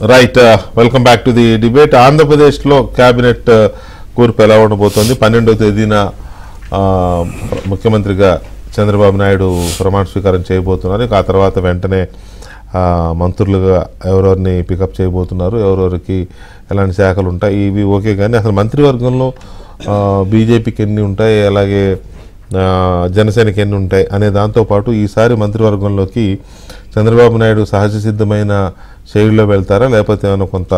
Right, welcome back to the debate. ఆంధ్రప్రదేశ్లో cabinet కూర్పు ఎలా ఉండబోతోంది? 12వ తేదీన ముఖ్యమంత్రిగా చంద్రబాబు నాయుడు ప్రమాణ స్వీకారం చేయబోతున్నారు. ఆ తర్వాత వెంటనే మంత్రులుగా ఎవరెవరిని పికప్ చేయబోతున్నారు, ఎవరెవరికి ఎలాంటి శాఖలు ఉంటాయి ఇవి ఓకే. కానీ అసలు మంత్రివర్గంలో బీజేపీకి ఎన్ని ఉంటాయి, అలాగే జనసేనకి ఎన్ని ఉంటాయి అనే దాంతోపాటు ఈసారి మంత్రివర్గంలోకి చంద్రబాబు నాయుడు సహజ సిద్ధమైన శైలిలో వెళ్తారా, లేకపోతే ఏమైనా కొంత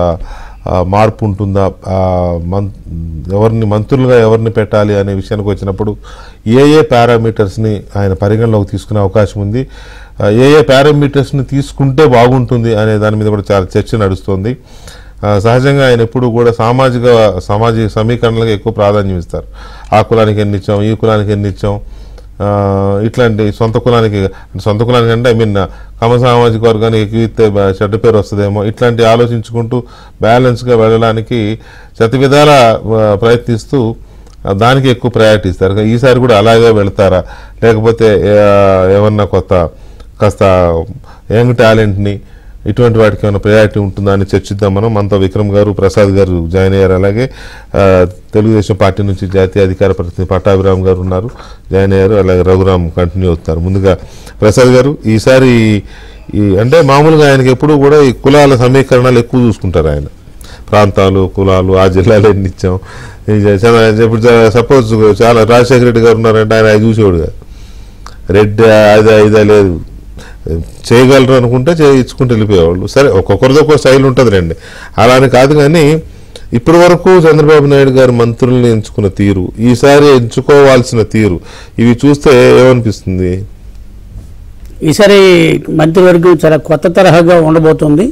మార్పు ఉంటుందా, మంత్రులుగా ఎవరిని పెట్టాలి అనే విషయానికి వచ్చినప్పుడు ఏ పారామీటర్స్ని ఆయన పరిగణలోకి తీసుకునే అవకాశం ఉంది, ఏ పారామీటర్స్ని తీసుకుంటే బాగుంటుంది అనే దాని మీద కూడా చాలా చర్చ నడుస్తుంది. సహజంగా ఆయన ఎప్పుడు కూడా సామాజిక సమీకరణలకు ఎక్కువ ప్రాధాన్యం ఇస్తారు. ఆ కులానికి ఎన్ని ఇచ్చాం, ఈ కులానికి ఎన్ని ఇచ్చాం, ఇట్లాంటి సొంత కులానికి అంటే కమ సామాజిక వర్గానికి ఎక్కువ ఇస్తే చెడ్డ పేరు వస్తుందేమో, ఇట్లాంటి ఆలోచించుకుంటూ బ్యాలెన్స్గా వెళ్ళడానికి శతవిధాల ప్రయత్నిస్తూ దానికి ఎక్కువ ప్రయారిటీ ఇస్తారు. ఈసారి కూడా అలాగే వెళ్తారా, లేకపోతే ఏమన్నా కాస్త యంగ్ టాలెంట్ని ఇటువంటి వాటికి ఏమైనా ప్రయారిటీ ఉంటుందా అని చర్చిద్దాం మనం. మనతో విక్రమ్ గారు, ప్రసాద్ గారు జాయిన్ అయ్యారు. అలాగే తెలుగుదేశం పార్టీ నుంచి జాతీయ అధికార ప్రతినిధి పట్టాభిరామ్ గారు ఉన్నారు, జాయిన్ అయ్యారు. అలాగే రఘురామ్ కంటిన్యూ అవుతారు. ముందుగా ప్రసాద్ గారు, ఈసారి అంటే మామూలుగా ఆయనకి ఎప్పుడు కూడా ఈ కులాల సమీకరణాలు ఎక్కువ చూసుకుంటారు. ఆయన ప్రాంతాలు, కులాలు, ఆ జిల్లాలో ఎన్ని ఇచ్చాం, ఇప్పుడు సపోజ్ చాలా రాజశేఖర రెడ్డి గారు ఉన్నారంటే ఆయన చూసేవాడు కాదు, రెడ్డి ఇదా లేదు, చేయగలరు అనుకుంటే ఇచ్చుకుంటూ వెళ్ళిపోయేవాళ్ళు. సరే, ఒక్కొక్కరితో ఒక్కొక్క స్టైల్ ఉంటుంది రండి, అలానే కాదు. కానీ ఇప్పటి వరకు చంద్రబాబు నాయుడు గారు మంత్రుల్ని ఎంచుకున్న తీరు, ఈసారి ఎంచుకోవాల్సిన తీరు, ఇవి చూస్తే ఏమనిపిస్తుంది? ఈసారి మంత్రివర్గం చాలా కొత్త తరహాగా ఉండబోతుంది.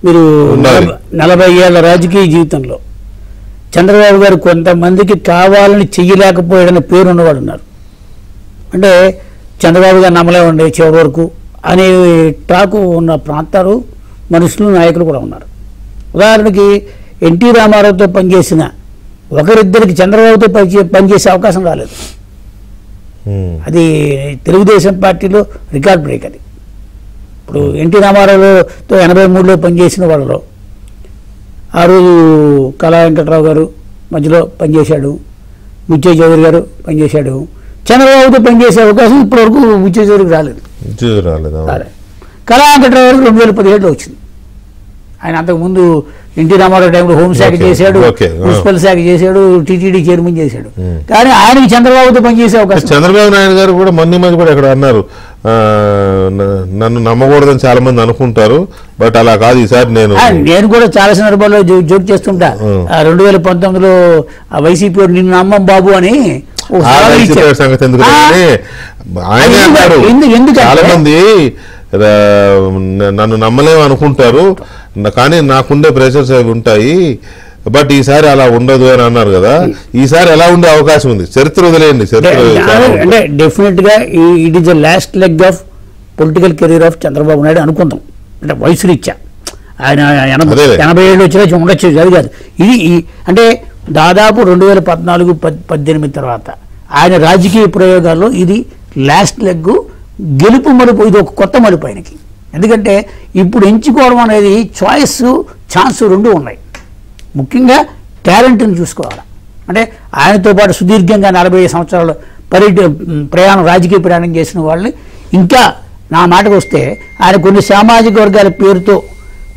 మీరు 40 ఏళ్ల రాజకీయ జీవితంలో చంద్రబాబు గారు కొంతమందికి కావాలని చెయ్యలేకపోయాడని పేరు ఉన్నవాడు ఉన్నారు. అంటే చంద్రబాబు గారు నమ్మలేమండి చివరి వరకు అనే టాకు ఉన్న ప్రాంతాలు, మనుషులు, నాయకులు కూడా ఉన్నారు. ఉదాహరణకి ఎన్టీ రామారావుతో పనిచేసిన ఒకరిద్దరికి చంద్రబాబుతో పనిచేసే అవకాశం రాలేదు. అది తెలుగుదేశం పార్టీలో రికార్డ్ బ్రేక్. అది ఇప్పుడు ఎన్టీ రామారావుతో 83లో పనిచేసిన వాళ్ళలో ఆ రోజు కళా వెంకట్రావు గారు మధ్యలో పనిచేశాడు, విజయ్ చౌదరి గారు పనిచేశాడు. చంద్రబాబుతో పనిచేసే అవకాశం ఇప్పటివరకు విజయ్ చౌదరికి రాలేదు. కళా వెంకట్రావు గారికి 2017లో వచ్చింది. ఆయన అంతకుముందు ఎన్టీ రామారావు టైంలో హోంశాఖ చేశాడు, మున్సిపల్ శాఖ చేశాడు, టీటీడీ చైర్మన్ చేశాడు. కానీ ఆయనకి చంద్రబాబుతో పనిచేసే అవకాశం. చంద్రబాబు నాయుడు గారు కూడా మధ్య కూడా ఎక్కడ అన్నారు, నన్ను నమ్మకూడదని చాలా మంది అనుకుంటారు, బట్ అలా కాదు ఈసారి నేను కూడా చాలా సందర్భాల్లో జోక్ చేస్తుంటా. 2019లో వైసీపీ నిన్ను నమ్మం బాబు అని సంగతి ఎందుకు ఆయనే అన్నారు. చాలా మంది నన్ను నమ్మలేము అనుకుంటారు, కానీ నాకుండే ప్రెషర్స్ అవి ఉంటాయి, బట్ ఈసారి అలా ఉండదు అని అన్నారు కదా. ఈసారి ఎలా ఉండే అవకాశం ఉంది? చరిత్ర వదిలేయండి. అంటే డెఫినెట్ గా it is the last leg of political career of Chandrababu Naidu అనుకుందాం. అంటే వయసు రీత్యా ఆయన 80 ఏళ్ళు వచ్చినా ఉండొచ్చు, అది కాదు. ఇది అంటే దాదాపు 2014-18 తర్వాత ఆయన రాజకీయ ప్రయోగాల్లో ఇది లాస్ట్ లెగ్, గెలుపు మలుపు. ఇది ఒక కొత్త మలుపు ఆయనకి. ఎందుకంటే ఇప్పుడు ఎంచుకోవడం అనేది చాయిస్, ఛాన్స్ రెండు ఉన్నాయి. ముఖ్యంగా టాలెంట్ని చూసుకోవాలి. అంటే ఆయనతో పాటు సుదీర్ఘంగా 40 సంవత్సరాల రాజకీయ ప్రయాణం చేసిన వాళ్ళని, ఇంకా నా మాటకు వస్తే ఆయన కొన్ని సామాజిక వర్గాల పేరుతో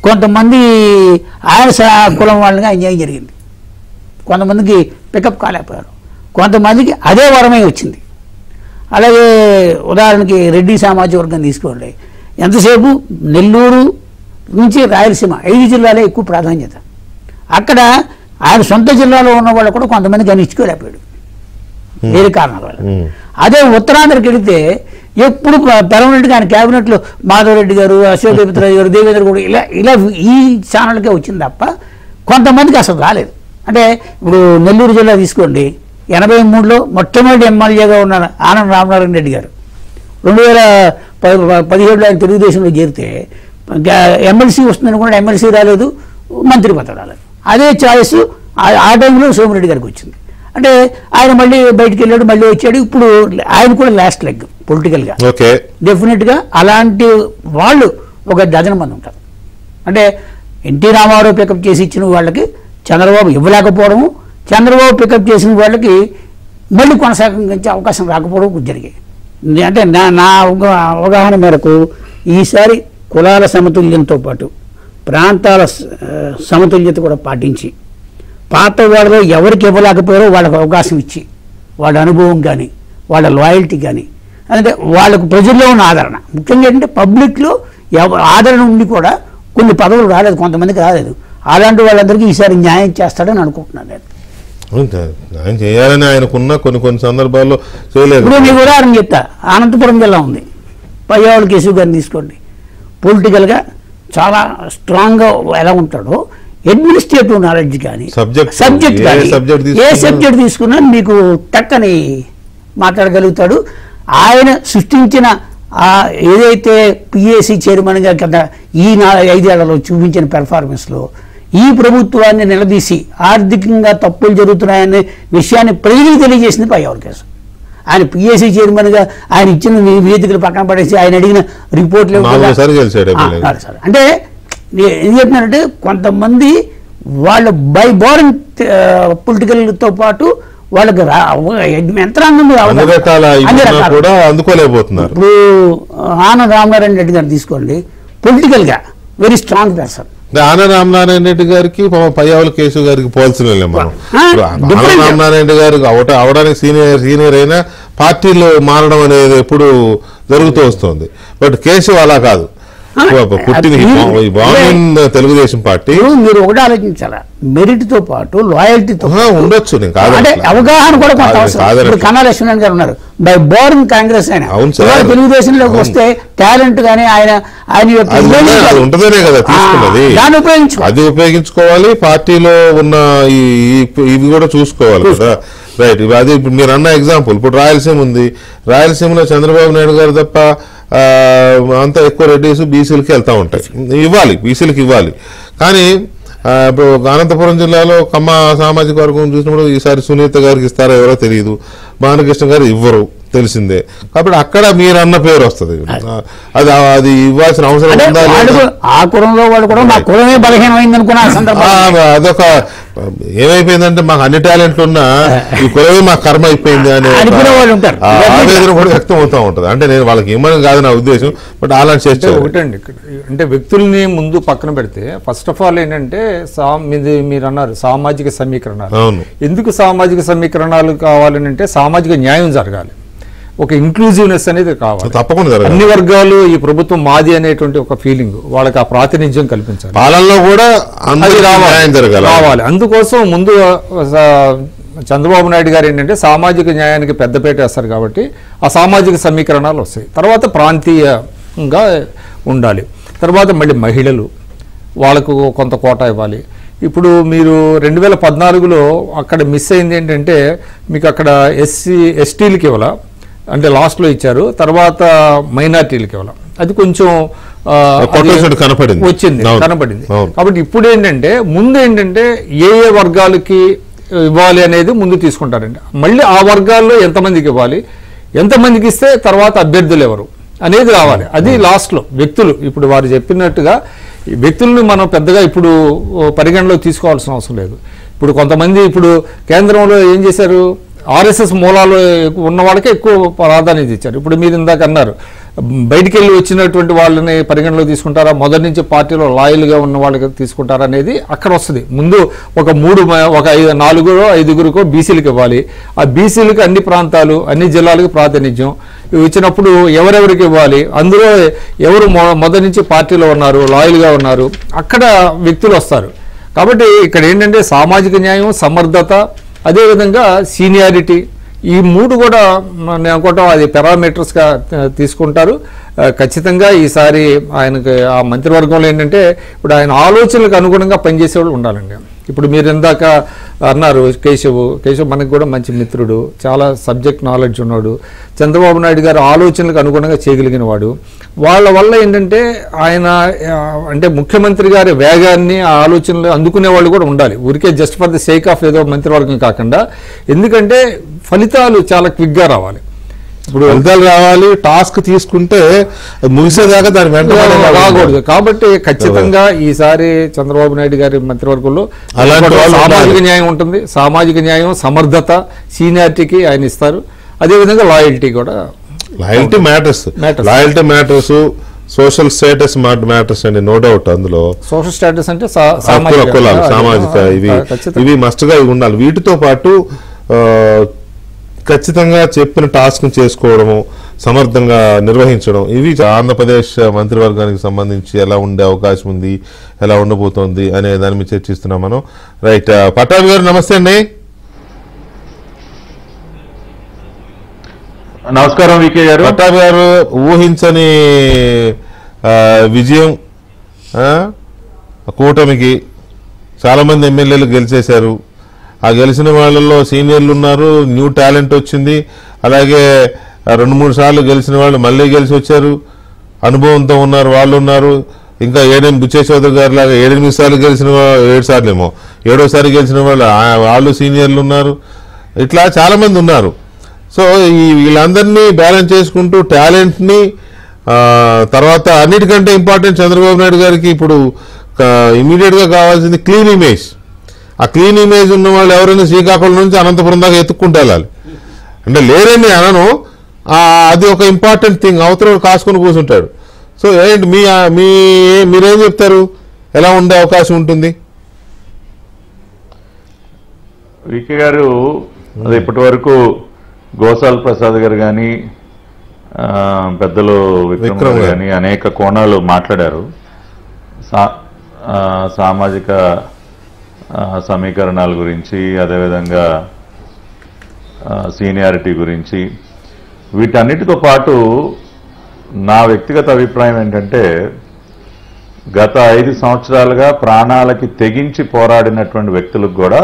కొంతమంది ఆయన కులం వాళ్ళని అన్యాయం జరిగింది. కొంతమందికి పికప్ కాలేకపోయారు, కొంతమందికి అదే వరమే వచ్చింది. అలాగే ఉదాహరణకి రెడ్డి సామాజిక వర్గం తీసుకోండి. ఎంతసేపు నెల్లూరు నుంచి రాయలసీమ 5 జిల్లాలే ఎక్కువ ప్రాధాన్యత. అక్కడ ఆయన సొంత జిల్లాలో ఉన్న వాళ్ళు కూడా కొంతమందికి ఆయన ఇచ్చుకోలేకపోయాడు వేరే కారణాల వల్ల. అదే ఉత్తరాంధ్రకి వెళితే ఎప్పుడు పర్మనెంట్గా ఆయన క్యాబినెట్లో మాధవరెడ్డి గారు, అశోక్ గజపతిరాజు గారు, దేవేంద్ర కూడా ఇలా ఈ ఛానల్కే వచ్చింది తప్ప కొంతమందికి అసలు రాలేదు. అంటే ఇప్పుడు నెల్లూరు జిల్లా తీసుకోండి, 83లో మొట్టమొదటి ఎమ్మెల్యేగా ఉన్న ఆనంద రామనారాయణ రెడ్డి గారు 2017లో ఆయన తెలుగుదేశంలో చేరితే ఎమ్మెల్సీ వస్తుందని కూడా ఎమ్మెల్సీ రాలేదు, మంత్రి పదవి రాలేదు. అదే చాయిస్ ఆ టైంలో సోమిరెడ్డి గారికి వచ్చింది. అంటే ఆయన మళ్ళీ బయటికి వెళ్ళాడు, మళ్ళీ వచ్చాడు. ఇప్పుడు ఆయన కూడా లాస్ట్ లెగ్ పొలిటికల్గా. డెఫినెట్గా అలాంటి వాళ్ళు ఒక డజన్ మంది ఉంటారు. అంటే ఎన్టీ రామారావు పికప్ చేసి ఇచ్చిన వాళ్ళకి చంద్రబాబు ఇవ్వలేకపోవడము, చంద్రబాబు పికప్ చేసిన వాళ్ళకి మళ్ళీ కొనసాగించే అవకాశం రాకపోవడం జరిగాయి. అంటే నా అవగాహన మేరకు ఈసారి కులాల సమతుల్యంతో పాటు ప్రాంతాల సమతుల్యత కూడా పాటించి పాత వాళ్ళలో ఎవరికి ఇవ్వలేకపోయారో వాళ్ళకు అవకాశం ఇచ్చి వాళ్ళ అనుభవం కానీ వాళ్ళ లాయల్టీ కానీ అంటే వాళ్ళకు ప్రజల్లో ఉన్న ఆదరణ, ముఖ్యంగా ఏంటంటే పబ్లిక్లో ఆదరణ ఉండి కూడా కొన్ని పదవులు రాలేదు, కొంతమందికి రాలేదు. అలాంటి వాళ్ళందరికీ ఈసారి న్యాయం చేస్తాడని అనుకుంటున్నాను నేను. న్యాయం చేయాలని ఆయనకున్న కొన్ని సందర్భాల్లో చేయలేదు. ఇప్పుడు మీకు ఉదాహరణ చెప్తా, అనంతపురం జిల్లా ఉంది, పయ్యావుల కేశవ్ గారిని తీసుకోండి. పొలిటికల్గా చాలా స్ట్రాంగ్గా ఎలా ఉంటాడో, అడ్మినిస్ట్రేటివ్ నాలెడ్జ్ కానీ సబ్జెక్ట్ కానీ ఏ సబ్జెక్ట్ తీసుకున్నా మీకు టక్కని మాట్లాడగలుగుతాడు. ఆయన సృష్టించిన ఏదైతే పిఏసి చైర్మన్గా కదా ఈ 5 ఏళ్లలో చూపించిన పెర్ఫార్మెన్స్లో ఈ ప్రభుత్వాన్ని నిలదీసి ఆర్థికంగా తప్పులు జరుగుతున్నాయనే విషయాన్ని ప్రజలకు తెలియజేసింది పయ్యావుల కేసు. ఆయన పిఎస్సి చైర్మన్గా ఆయన ఇచ్చిన నివేదికలు పక్కన పడేసి ఆయన అడిగిన రిపోర్ట్లు అంటే ఏం చెప్తున్నారంటే కొంతమంది వాళ్ళు బై బోర్న్ పొలిటికల్తో పాటు వాళ్ళకి యంత్రాంగం అందుకోలేకపోతున్నారు. ఇప్పుడు ఆనంద్ రామనారాయణ రెడ్డి గారు తీసుకోండి, పొలిటికల్గా very strong person. Anand Ramanarayana Reddy గారికి పయ్యావుల కేశవ్ గారికి పోల్సిన మనం. ఆనంద్ రామనారాయణ రెడ్డి గారికి అవడానికి సీనియర్ అయినా పార్టీలో మారడం అనేది ఎప్పుడు జరుగుతూ వస్తుంది. బట్ కేశవ్ అలా కాదు, తెలుగుదేశం పార్టీ. మీరు ఒకటి ఆలోచించాలా, మెరిట్ తో పాటు లాయల్టీతో ఉండొచ్చు, అంటే అవగాహన కూడా కొంత అవసరం. కన్నా లక్ష్మణ్ గారు ఉన్నారు, బై బోర్న్ కాంగ్రెస్ ఆయన తెలుగుదేశంలోకి వస్తే టాలెంట్ గానీ ఆయన ఉంటదనే కదా తీసుకున్నది, అది ఉపయోగించుకోవాలి. పార్టీలో ఉన్న ఇవి కూడా చూసుకోవాలి కదా. రైట్, అది ఇప్పుడు మీరు అన్న ఎగ్జాంపుల్. ఇప్పుడు రాయలసీమ ఉంది, రాయలసీమలో చంద్రబాబు నాయుడు గారు తప్ప అంతా ఎక్కువ రెడ్డిస్ బీసీలకి వెళ్తూ ఉంటాయి. ఇవ్వాలి, బీసీలకు ఇవ్వాలి. కానీ ఇప్పుడు అనంతపురం జిల్లాలో కమ్మ సామాజిక వర్గం చూసినప్పుడు ఈసారి సునీత గారికి ఇస్తారో ఎవరో తెలియదు, బాలకృష్ణ గారు ఇవ్వరు తెలిసిందే. కాబట్టి అక్కడ మీరు అన్న పేరు వస్తుంది, అది ఇవ్వాల్సిన అవసరం ఉందా? ఆ కులంలో వాళ్ళు కూడా మా కులమే బలహీనమైంది అనుకున్నా అదొక ఏమైపోయిందంటే మాకు అన్ని టాలెంట్లు ఉన్నా ఈ కులమే మాకు కర్మ అయిపోయింది అనే ఆవేదన కూడా వ్యక్తం అవుతూ ఉంటుంది. అంటే నేను వాళ్ళకి ఇవ్వని కాదు నా ఉద్దేశం, బట్ అలాంటి చేస్తే ఒకటండి. అంటే వ్యక్తుల్ని ముందు పక్కన పెడితే ఫస్ట్ ఆఫ్ ఆల్ ఏంటంటే మీరు అన్నారు సామాజిక సమీకరణాలు. ఎందుకు సామాజిక సమీకరణాలు కావాలని అంటే సామాజిక న్యాయం జరగాలి, ఒక ఇంక్లూజివ్నెస్ అనేది కావాలి. తప్పకుండా అన్ని వర్గాలు ఈ ప్రభుత్వం మాది అనేటువంటి ఒక ఫీలింగ్, వాళ్ళకి ఆ ప్రాతినిధ్యం కల్పించాలి, పాలనలో కూడా రావాలి. అందుకోసం ముందు చంద్రబాబు నాయుడు గారు ఏంటంటే సామాజిక న్యాయానికి పెద్దపీట వేస్తారు కాబట్టి ఆ సామాజిక సమీకరణాలు వస్తాయి. తర్వాత ప్రాంతీయంగా ఉండాలి. తర్వాత మళ్ళీ మహిళలు, వాళ్ళకు కొంత కోటా ఇవ్వాలి. ఇప్పుడు మీరు 2014లో అక్కడ మిస్ అయింది ఏంటంటే మీకు అక్కడ ఎస్టీలకి ఇవ్వాల, అంటే లాస్ట్లో ఇచ్చారు, తర్వాత మైనార్టీలకి ఇవ్వాలి. అది కొంచెం వచ్చింది కనపడింది. కాబట్టి ఇప్పుడు ఏంటంటే ముందు ఏంటంటే ఏ వర్గాలకి ఇవ్వాలి అనేది ముందు తీసుకుంటారండి. మళ్ళీ ఆ వర్గాల్లో ఎంతమందికి ఇవ్వాలి, ఎంతమందికి ఇస్తే తర్వాత అభ్యర్థులు ఎవరు అనేది రావాలి. అది లాస్ట్లో వ్యక్తులు. ఇప్పుడు వారు చెప్పినట్టుగా వ్యక్తులను మనం పెద్దగా ఇప్పుడు పరిగణలో తీసుకోవాల్సిన అవసరం లేదు. ఇప్పుడు కొంతమంది ఇప్పుడు కేంద్రంలో ఏం చేశారు, ఆర్ఎస్ఎస్ మూలాలు ఉన్న వాళ్ళకే ఎక్కువ ప్రాధాన్యత ఇచ్చారు. ఇప్పుడు మీరు ఇందాక అన్నారు బయటికి వెళ్ళి వచ్చినటువంటి వాళ్ళని పరిగణలో తీసుకుంటారా, మొదటి నుంచి పార్టీలో లాయల్గా ఉన్న వాళ్ళకి తీసుకుంటారా అనేది అక్కడ వస్తుంది. ముందు ఒక 4-5 బీసీలకు ఇవ్వాలి. ఆ బీసీలకు అన్ని ప్రాంతాలు అన్ని జిల్లాలకు ప్రాతినిధ్యం ఇచ్చినప్పుడు ఎవరెవరికి ఇవ్వాలి, అందులో ఎవరు మొదటి నుంచి పార్టీలో ఉన్నారు, లాయల్గా ఉన్నారు, అక్కడ వ్యక్తులు వస్తారు. కాబట్టి ఇక్కడ ఏంటంటే సామాజిక న్యాయం, సమర్థత, అదేవిధంగా సీనియారిటీ, ఈ 3 కూడా నేను అనుకుంటాం అది పారామీటర్స్గా తీసుకుంటారు. ఖచ్చితంగా ఈసారి ఆయనకు ఆ మంత్రివర్గంలో ఏంటంటే ఇప్పుడు ఆయన ఆలోచనలకు అనుగుణంగా పనిచేసేవాళ్ళు ఉండాలండి. ఇప్పుడు మీరు ఇందాక అన్నారు కేశవ్ మనకు కూడా మంచి మిత్రుడు, చాలా సబ్జెక్ట్ నాలెడ్జ్ ఉన్నాడు. చంద్రబాబు నాయుడు గారు ఆలోచనలకు అనుగుణంగా చేయగలిగిన వాడు. వాళ్ళ వల్ల ఏంటంటే ఆయన అంటే ముఖ్యమంత్రి గారి వేగాన్ని ఆ ఆలోచనలు అందుకునే వాళ్ళు కూడా ఉండాలి. ఊరికే just for the sake of ఏదో మంత్రివర్గం కాకుండా, ఎందుకంటే ఫలితాలు చాలా క్విక్గా రావాలి. ఇప్పుడు ఫలితాలు రావాలి, టాస్క్ తీసుకుంటే ముగిసేదాకా దాని వెంట రాకూడదు. కాబట్టి ఖచ్చితంగా ఈసారి చంద్రబాబు నాయుడు గారి మంత్రివర్గంలో సామాజిక న్యాయం ఉంటుంది. సామాజిక న్యాయం, సమర్థత, సీనియారిటీకి ఆయన ఇస్తారు. అదేవిధంగా లాయల్టీ కూడా, loyalty matters, social status matters అండి, నో డౌట్. అందులో సోషల్ స్టేటస్ అంటే సామాజిక ఇవి మస్ట్ గా ఇవి ఉండాలి. వీటితో పాటు ఖచ్చితంగా చెప్పిన టాస్క్ చేసుకోవడము, సమర్థంగా నిర్వహించడం, ఇవి ఆంధ్రప్రదేశ్ మంత్రివర్గానికి సంబంధించి ఎలా ఉండే అవకాశం ఉంది, ఎలా ఉండబోతోంది అనే దాని మీద చర్చిస్తున్నాం మనం. రైట్, పట్టాభి గారు నమస్తే అండి. నమస్కారం వికే గారు. పట్టాభి గారు, ఊహించని విజయం, కూటమికి చాలా మంది ఎమ్మెల్యేలు గెలిచేశారు. ఆ గెలిచిన వాళ్ళల్లో సీనియర్లు ఉన్నారు, న్యూ టాలెంట్ వచ్చింది. అలాగే 2-3 సార్లు గెలిచిన వాళ్ళు మళ్ళీ గెలిచి వచ్చారు, అనుభవంతో ఉన్నారు వాళ్ళు ఉన్నారు. ఇంకా బుచ్చే చౌదరి గారు లాగా 7-8 సార్లు గెలిచిన 7 సార్లు ఏమో 7వ గెలిచిన వాళ్ళు సీనియర్లు ఉన్నారు. ఇట్లా చాలా మంది ఉన్నారు. సో వీళ్ళందరినీ బ్యాలెన్స్ చేసుకుంటూ టాలెంట్ని, తర్వాత అన్నిటికంటే ఇంపార్టెంట్ చంద్రబాబు నాయుడు గారికి ఇప్పుడు ఇమీడియట్గా కావాల్సింది క్లీన్ ఇమేజ్. ఆ క్లీన్ ఇమేజ్ ఉన్న వాళ్ళు ఎవరైనా శ్రీకాకుళం నుంచి అనంతపురం దాకా ఎత్తుక్కుంటూ వెళ్ళాలి. అంటే లేరని అనను, అది ఒక ఇంపార్టెంట్ థింగ్. అవతల కాసుకొని కూర్చుంటాడు. సో ఏంటి మీరేం చెప్తారు, ఎలా ఉండే అవకాశం ఉంటుంది? వికే గారు, అది ఇప్పటి వరకు గోసాల్ ప్రసాద్ గారు కానీ, పెద్దలు విక్రమ్ కానీ అనేక కోణాలు మాట్లాడారు. సామాజిక సమీకరణాల గురించి, అదేవిధంగా సీనియారిటీ గురించి, వీటన్నిటితో పాటు నా వ్యక్తిగత అభిప్రాయం ఏంటంటే, గత 5 సంవత్సరాలుగా ప్రాణాలకి తెగించి పోరాడినటువంటి వ్యక్తులకు కూడా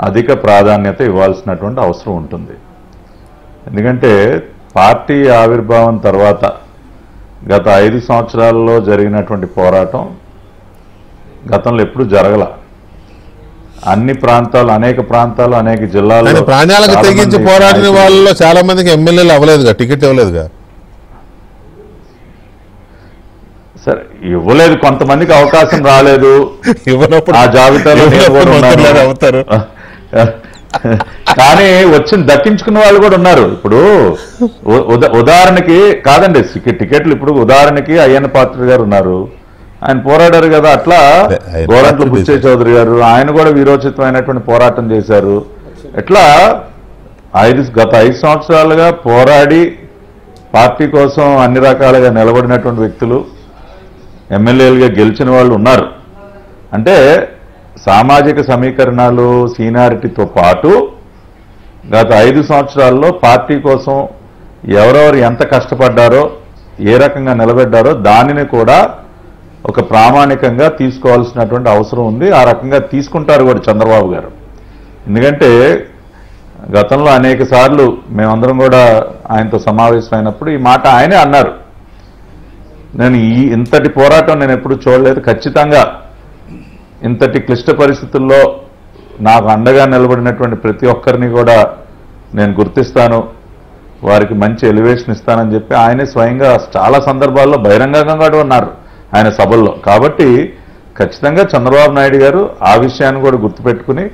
అధిక ప్రాధాన్యత ఇవ్వాల్సినటువంటి అవసరం ఉంటుంది. ఎందుకంటే పార్టీ ఆవిర్భావం తర్వాత గత 5 సంవత్సరాల్లో జరిగినటువంటి పోరాటం గతంలో ఎప్పుడు జరగల. అన్ని ప్రాంతాలు, అనేక ప్రాంతాలు, అనేక జిల్లాల్లో ప్రాణాలకు తెగించి పోరాడిన వాళ్ళలో చాలా మందికి ఎమ్మెల్యేలు అవ్వలేదుగా, టికెట్ ఇవ్వలేదుగా. సరే, ఇవ్వలేదు, కొంతమందికి అవకాశం రాలేదు. ఆ జాబితాలో అవుతారు. కానీ దక్కించుకున్న వాళ్ళు కూడా ఉన్నారు. ఇప్పుడు ఉదాహరణకి కాదండి, టికెట్లు ఇప్పుడు ఉదాహరణకి అయ్యన్న పాత్ర గారు ఉన్నారు, ఆయన పోరాడారు కదా. అట్లా గోరంట్ల బుచ్చే చౌదరి గారు, ఆయన కూడా వీరోచితమైనటువంటి పోరాటం చేశారు. ఎట్లా గత 5 సంవత్సరాలుగా పోరాడి పార్టీ కోసం అన్ని రకాలుగా నిలబడినటువంటి వ్యక్తులు ఎమ్మెల్యేలుగా గెలిచిన వాళ్ళు ఉన్నారు. అంటే సామాజిక సమీకరణాలు, సీనియారిటీతో పాటు గత 5 సంవత్సరాల్లో పార్టీ కోసం ఎవరెవరు ఎంత కష్టపడ్డారో, ఏ రకంగా నిలబడ్డారో దానిని కూడా ఒక ప్రామాణికంగా తీసుకోవాల్సినటువంటి అవసరం ఉంది. ఆ రకంగా తీసుకుంటారు కూడా చంద్రబాబు గారు. ఎందుకంటే గతంలో అనేక సార్లు మేమందరం కూడా ఆయనతో సమావేశమైనప్పుడు ఈ మాట ఆయనే అన్నారు, నేను ఇంతటి పోరాటం నేను ఎప్పుడు చూడలేదు, ఖచ్చితంగా ఇంతటి క్లిష్ట పరిస్థితుల్లో నాకు అండగా నిలబడినటువంటి ప్రతి ఒక్కరిని కూడా నేను గుర్తిస్తాను, వారికి మంచి ఎలివేషన్ ఇస్తానని చెప్పి ఆయనే స్వయంగా చాలా సందర్భాల్లో బహిరంగంగా కూడా ఉన్నారు ఆయన సభల్లో. కాబట్టి ఖచ్చితంగా చంద్రబాబు నాయుడు గారు ఆ విషయాన్ని కూడా గుర్తుపెట్టుకుని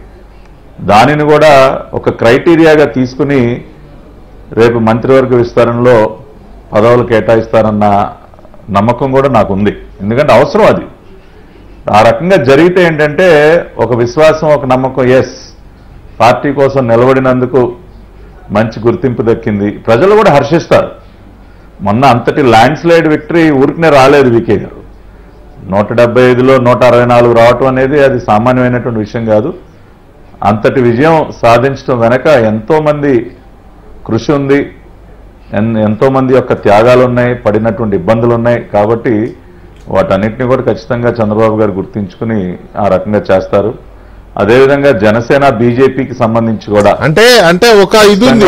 దానిని కూడా ఒక క్రైటీరియాగా తీసుకుని రేపు మంత్రివర్గ విస్తరణలో పదవులు కేటాయిస్తారన్న నమ్మకం కూడా నాకు ఉంది. ఎందుకంటే అవసరం అది. ఆ రకంగా జరిగితే ఏంటంటే ఒక విశ్వాసం, ఒక నమ్మకం, ఎస్ పార్టీ కోసం నిలబడినందుకు మంచి గుర్తింపు దక్కింది, ప్రజలు కూడా హర్షిస్తారు. మొన్న అంతటి ల్యాండ్ స్లైడ్ విక్టరీ ఊరికనే రాలేదు వికే గారు. 175లో 164 రావటం అనేది అది సామాన్యమైనటువంటి విషయం కాదు. అంతటి విజయం సాధించడం వెనక ఎంతోమంది కృషి ఉంది, ఎంతోమంది యొక్క త్యాగాలు ఉన్నాయి, పడినటువంటి ఇబ్బందులు ఉన్నాయి. కాబట్టి వాటన్నిటిని కూడా ఖచ్చితంగా చంద్రబాబు గారు గుర్తించుకుని ఆ రకంగా చేస్తారు. అదేవిధంగా జనసేన, బీజేపీకి సంబంధించి కూడా అంటే ఒక ఇది ఉంది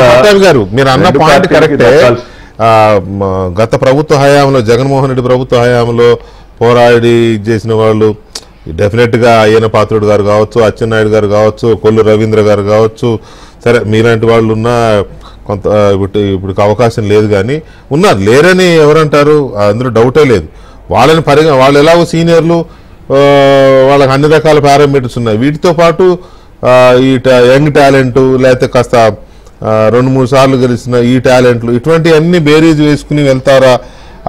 గారు, మీరు అన్న పాయింట్ కరెక్టే. గత ప్రభుత్వ హయాంలో, జగన్మోహన్ రెడ్డి ప్రభుత్వ హయాంలో పోరాడి చేసిన వాళ్ళు డెఫినెట్గా అయ్యన్న పాత్రుడు గారు కావచ్చు, అచ్చెన్నాయుడు గారు కావచ్చు, కొల్లు రవీంద్ర గారు కావచ్చు, సరే మీలాంటి వాళ్ళు ఉన్న కొంత ఇప్పుడు అవకాశం లేదు, కానీ ఉన్నారు, లేరని ఎవరంటారు, అందులో డౌటే లేదు. వాళ్ళని వాళ్ళు ఎలాగో సీనియర్లు, వాళ్ళకి అన్ని రకాల పారామీటర్స్ ఉన్నాయి. వీటితో పాటు ఈ యంగ్ టాలెంట్, లేకపోతే కాస్త 2-3 సార్లు గెలిచిన ఈ టాలెంట్లు, ఇటువంటి అన్ని బేరీజ్ వేసుకుని వెళ్తారా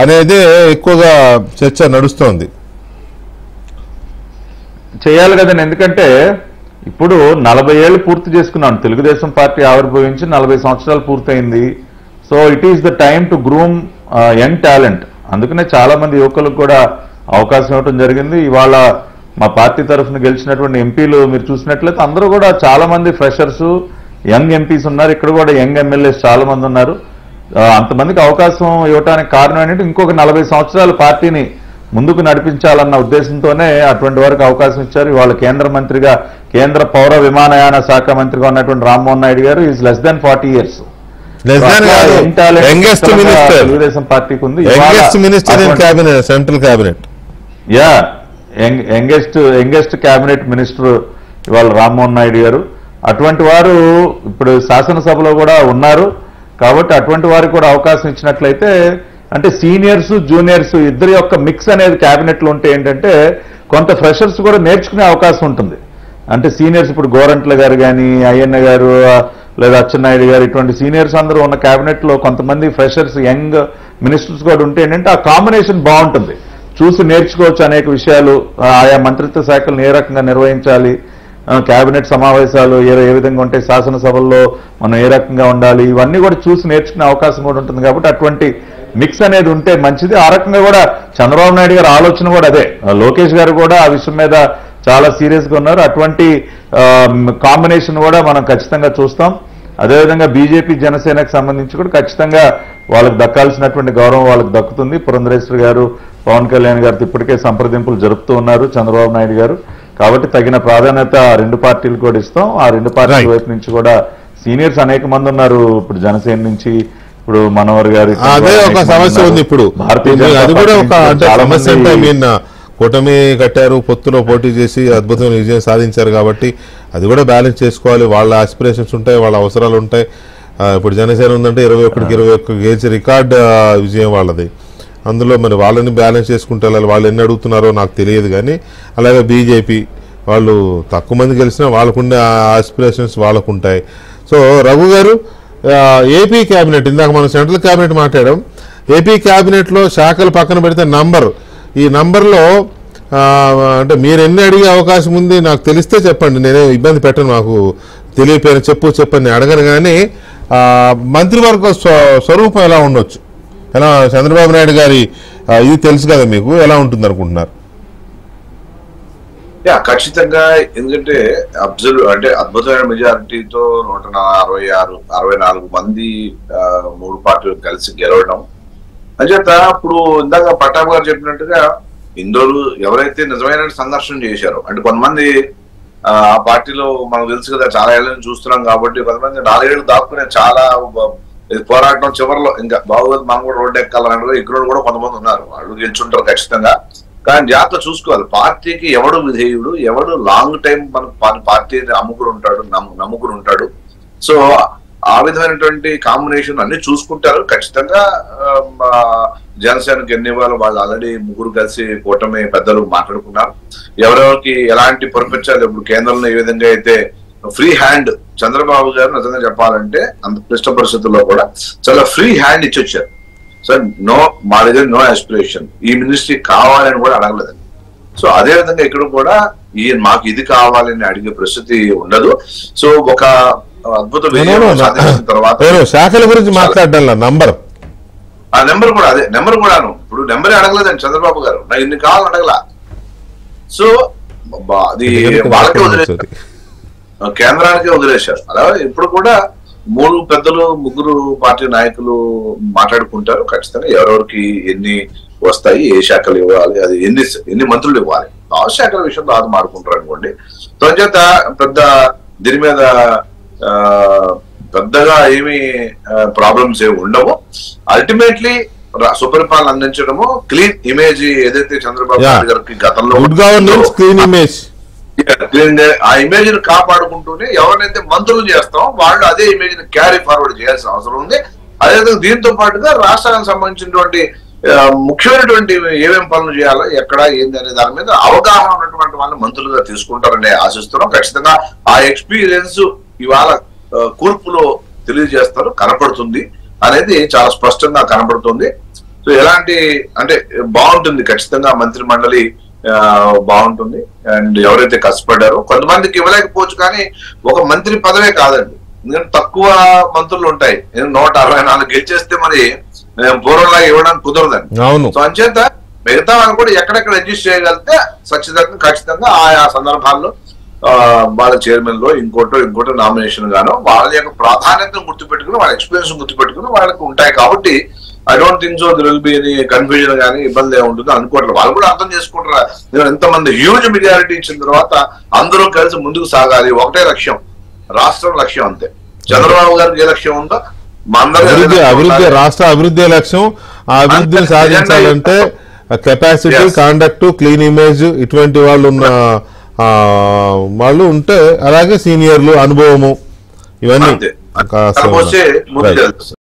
అనేదే ఎక్కువగా చర్చ నడుస్తోంది. చేయాలి కదండి, ఎందుకంటే ఇప్పుడు 40 ఏళ్ళు పూర్తి చేసుకున్నాను, తెలుగుదేశం పార్టీ ఆవిర్భవించి 40 సంవత్సరాలు పూర్తయింది. So it is the time to groom young talent. అందుకనే చాలా మంది యువకులకు కూడా అవకాశం ఇవ్వడం జరిగింది. ఇవాళ మా పార్టీ తరఫున గెలిచినటువంటి ఎంపీలు మీరు చూసినట్లయితే అందరూ కూడా చాలా మంది ఫ్రెషర్స్, యంగ్ ఎంపీస్ ఉన్నారు. ఇక్కడ కూడా యంగ్ ఎమ్మెల్యేస్ చాలా మంది ఉన్నారు. అంతమందికి అవకాశం ఇవ్వడానికి కారణం ఏంటంటే ఇంకొక 40 సంవత్సరాలు పార్టీని ముందుకు నడిపించాలన్న ఉద్దేశంతోనే అటువంటి వారికి అవకాశం ఇచ్చారు. ఇవాళ కేంద్ర మంత్రిగా, కేంద్ర పౌర విమానయాన శాఖ మంత్రిగా ఉన్నటువంటి రామ్మోహన్ నాయుడు గారు is less than 40 years. Telugu Desam పార్టీకి ఉంది. Central cabinet youngest cabinet minister ఇవాళ రామ్మోహన్ నాయుడు గారు. అటువంటి వారు ఇప్పుడు శాసనసభలో కూడా ఉన్నారు. కాబట్టి అటువంటి వారికి కూడా అవకాశం ఇచ్చినట్లయితే, అంటే సీనియర్స్ జూనియర్స్ ఇద్దరి యొక్క మిక్స్ అనేది క్యాబినెట్లో ఉంటే ఏంటంటే కొంత ఫ్రెషర్స్ కూడా నేర్చుకునే అవకాశం ఉంటుంది. అంటే సీనియర్స్ ఇప్పుడు గోరంట్ల గారు కానీ, అయ్యన్న గారు లేదా అచ్చెన్నాయుడు గారు, ఇటువంటి సీనియర్స్ అందరూ ఉన్న క్యాబినెట్లో కొంతమంది ఫ్రెషర్స్ యంగ్ మినిస్టర్స్ కూడా ఉంటే ఏంటంటే ఆ కాంబినేషన్ బాగుంటుంది. చూసి నేర్చుకోవచ్చు అనేక విషయాలు. ఆయా మంత్రిత్వ శాఖలను ఏ రకంగా నిర్వహించాలి, కేబినెట్ సమావేశాలు ఏ విధంగా ఉంటాయి, శాసనసభల్లో మనం ఏ రకంగా ఉండాలి, ఇవన్నీ కూడా చూసి నేర్చుకునే అవకాశం కూడా ఉంటుంది. కాబట్టి అటువంటి మిక్స్ అనేది ఉంటే మంచిది. ఆ రకంగా కూడా చంద్రబాబు నాయుడు గారి ఆలోచన కూడా అదే. లోకేష్ గారు కూడా ఆ విషయం మీద చాలా సీరియస్గా ఉన్నారు. అటువంటి కాంబినేషన్ కూడా మనం ఖచ్చితంగా చూస్తాం. అదేవిధంగా బీజేపీ జనసేనకు సంబంధించి కూడా ఖచ్చితంగా వాళ్ళకి దక్కాల్సినటువంటి గౌరవం వాళ్ళకి దక్కుతుంది. పురంధరేశ్వరి గారు, పవన్ కళ్యాణ్ గారితో ఇప్పటికే సంప్రదింపులు జరుపుతూ ఉన్నారు చంద్రబాబు నాయుడు గారు. కాబట్టి తగిన ప్రాధాన్యత ఆ రెండు పార్టీలు కూడా ఇస్తాం. ఆ రెండు పార్టీల వైపు నుంచి కూడా సీనియర్స్ అనేక మంది ఉన్నారు. ఇప్పుడు జనసేన నుంచి ఇప్పుడు మనోహర్ గారు, అదే ఒక సమస్య ఉంది. ఇప్పుడు అది కూడా ఒక సమస్య అంటే కూటమి కట్టారు, పొత్తులో పోటీ చేసి అద్భుతమైన విజయం సాధించారు. కాబట్టి అది కూడా బ్యాలెన్స్ చేసుకోవాలి. వాళ్ళ ఆస్పిరేషన్స్ ఉంటాయి, వాళ్ళ అవసరాలు ఉంటాయి. ఇప్పుడు జనసేన ఉందంటే 21కి 21 గెలిచి రికార్డ్ విజయం వాళ్ళది. అందులో మరి వాళ్ళని బ్యాలెన్స్ చేసుకుంటే వాళ్ళు ఎన్ని అడుగుతున్నారో నాకు తెలియదు. కానీ అలాగే బీజేపీ వాళ్ళు తక్కువ మంది గెలిచినా వాళ్ళకుండే ఆస్పిరేషన్స్ వాళ్ళకు ఉంటాయి. సో రఘు గారు, ఏపీ క్యాబినెట్, ఇందాక మనం సెంట్రల్ క్యాబినెట్ మాట్లాడాం. ఏపీ క్యాబినెట్లో శాఖలు పక్కన పెడితే నంబర్, ఈ నంబర్లో అంటే మీరు ఎన్ని అడిగే అవకాశం ఉంది నాకు తెలిస్తే చెప్పండి, నేనే ఇబ్బంది పెట్టను. నాకు తెలియపోయిన చెప్పని అడగను. కానీ మంత్రివర్గ స్వరూపం ఎలా ఉండొచ్చు, ఎలా చంద్రబాబు నాయుడు గారి ఇది తెలుసు కదా మీకు, ఎలా ఉంటుంది అనుకుంటున్నారు? ఖచ్చితంగా, ఎందుకంటే అంటే అద్భుతమైన మెజారిటీతో 164 మంది 3 పార్టీలు కలిసి గెలవడం అంచేత ఇప్పుడు ఇందాక పట్టాభి గారు చెప్పినట్టుగా ఇందులో ఎవరైతే నిజమైన సంఘర్షణ చేశారో, అంటే కొంతమంది ఆ పార్టీలో మనకు తెలుసు కదా, చాలా ఏళ్ళని చూస్తున్నాం కాబట్టి కొంతమంది 4 ఏళ్ళు దాక్కునే చాలా పోరాటం చివరిలో ఇంకా బాగోదు మనం కూడా రోడ్డు ఎక్కాలన్నట్టుగా ఇక్కడ కూడా కొంతమంది ఉన్నారు. వాళ్ళు గెలుచుంటారు ఖచ్చితంగా. కానీ జాగ్రత్త చూసుకోవాలి, పార్టీకి ఎవడు విధేయుడు, ఎవడు లాంగ్ టైం మన పార్టీని నమ్ముకుని ఉంటాడు. సో ఆ విధమైనటువంటి కాంబినేషన్ అన్ని చూసుకుంటారు. ఖచ్చితంగా జనసేనకు ఎన్ని ఇవ్వాలి వాళ్ళు ఆల్రెడీ 3 కలిసి కూటమి పెద్దలు మాట్లాడుకున్నారు. ఎవరెవరికి ఎలాంటి పొరపించాలి. ఇప్పుడు కేంద్రంలో ఏ విధంగా అయితే ఫ్రీ హ్యాండ్ చంద్రబాబు గారు నిజంగా చెప్పాలంటే అంత క్లిష్ట పరిస్థితుల్లో కూడా చాలా ఫ్రీ హ్యాండ్ ఇచ్చొచ్చారు. సో మా దగ్గర నో ఆస్పిరేషన్, ఈ మినిస్ట్రీ కావాలని కూడా అడగలేదండి. సో అదే విధంగా ఇక్కడ కూడా మాకు ఇది కావాలని అడిగే పరిస్థితి ఉండదు. సో ఒక అద్భుత విజయం సాధించిన తర్వాత శాఖల గురించి మాట్లాడడం నంబర్, ఆ నెంబర్ కూడా అదే నెంబర్ కూడాను ఇప్పుడు నెంబరే అడగలేదండి చంద్రబాబు గారు, నాకు ఇన్ని కావాలని అడగలా. సో అది వాళ్ళకే వదిలేశారు, కేంద్రానికే వదిలేశారు. అలా ఇప్పుడు కూడా 3 పెద్దలు 3 పార్టీ నాయకులు మాట్లాడుకుంటారు. ఖచ్చితంగా ఎవరెవరికి ఎన్ని వస్తాయి, ఏ శాఖలు ఇవ్వాలి, అది ఎన్ని మంత్రులు ఇవ్వాలి, ఆ శాఖల విషయంలో అది మాట్లాడుకుంటారు అనుకోండి. తొంచేత పెద్ద దీని మీద పెద్దగా ఏమి ప్రాబ్లమ్స్ ఏమి ఉండవు. అల్టిమేట్లీ సుపరిపాలన అందించడము, క్లీన్ ఇమేజ్ ఏదైతే చంద్రబాబు నాయుడు గారికి గతంలో క్లీన్ ఇమేజ్ ఆ ఇమేజ్ ని కాపాడుకుంటూనే ఎవరినైతే మంత్రులు చేస్తామో వాళ్ళు అదే ఇమేజ్ ని క్యారీ ఫార్వర్డ్ చేయాల్సిన అవసరం ఉంది. అదేవిధంగా దీంతో పాటుగా రాష్ట్రానికి సంబంధించినటువంటి ముఖ్యమైనటువంటి ఏమేం పనులు చేయాలో ఎక్కడ ఏంది అనే దాని మీద అవగాహన ఉన్నటువంటి వాళ్ళు మంత్రులుగా తీసుకుంటారని ఆశిస్తున్నాం. ఖచ్చితంగా ఆ ఎక్స్పీరియన్స్ ఇవాళ కూర్పులో తెలియజేస్తారు, కనపడుతుంది అనేది చాలా స్పష్టంగా కనపడుతుంది. సో ఎలాంటి అంటే బాగుంటుంది, ఖచ్చితంగా మంత్రి మండలి బాగుంటుంది. అండ్ ఎవరైతే కష్టపడ్డారో కొంతమందికి ఇవ్వలేకపోవచ్చు, కానీ ఒక మంత్రి పదవే కాదండి, ఎందుకంటే తక్కువ మంత్రులు ఉంటాయి. 164 గెలిచేస్తే మరి పూర్వంలాగా ఇవ్వడానికి కుదరదండి. సో అంచేత మిగతా వాళ్ళు కూడా ఎక్కడెక్కడ అడ్జస్ట్ చేయగలిగితే ఖచ్చితంగా ఆయా సందర్భాల్లో వాళ్ళ చైర్మన్ లో ఇంకోటో నామినేషన్ గానో వాళ్ళ యొక్క ప్రాధాన్యతను గుర్తుపెట్టుకుని వాళ్ళ ఎక్స్పీరియన్స్ గుర్తుపెట్టుకుని వాళ్ళకి ఉంటాయి. కాబట్టి I don't think so దిర్ will be any confusion కానీ ఇబ్బంది ఏముంటుందో అనుకోవట్లేదు. వాళ్ళు కూడా అర్థం చేసుకుంటారు, ఎంతమంది హ్యూజ్ మెజారిటీ ఇచ్చిన తర్వాత అందరూ కలిసి ముందుకు సాగాలి, ఒకటే లక్ష్యం, రాష్ట్రం లక్ష్యం అంతే. చంద్రబాబు గారికి ఏ లక్ష్యం ఉందో అభివృద్ధి, రాష్ట్ర అభివృద్ధి లక్ష్యం. ఆ అభివృద్ధిని సాధించాలంటే కెపాసిటీ, కాండక్ట్, క్లీన్ ఇమేజ్ ఇటువంటి వాళ్ళు ఉన్న వాళ్ళు ఉంటే, అలాగే సీనియర్లు, అనుభవము, ఇవన్నీ